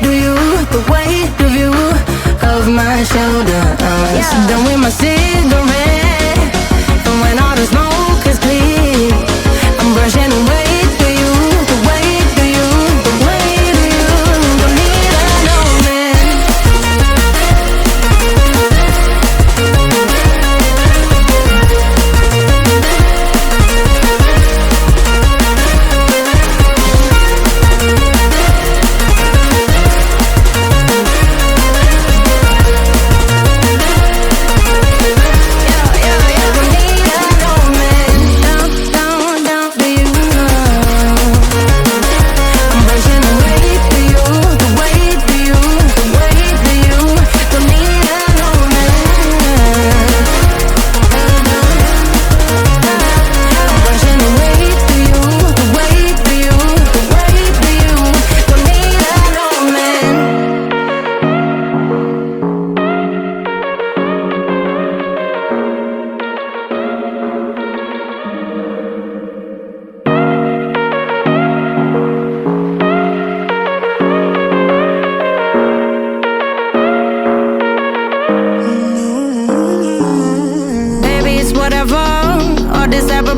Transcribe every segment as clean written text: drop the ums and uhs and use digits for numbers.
do you, the weight of you, of my shoulders. Done with my cigarette, and when all the smoke is clear, I'm brushing away to you, the weight of you, the weight of you. Don't need another man.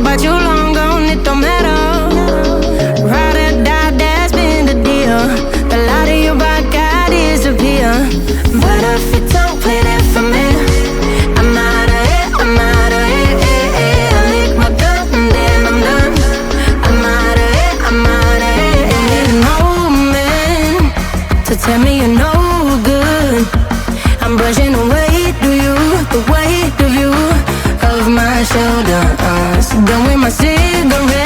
But you long gone, it don't matter. Ride or die, that's been the deal. The light of your back, I disappear. But if you don't play that for me, I'm out of it, I'm out of it. I lick my gun and then I'm done. I'm out of it, I'm out of it. Ain't no man to tell me you're no good. I'm brushing away to you, the weight of you, of my shoulders. Done with my cigarette.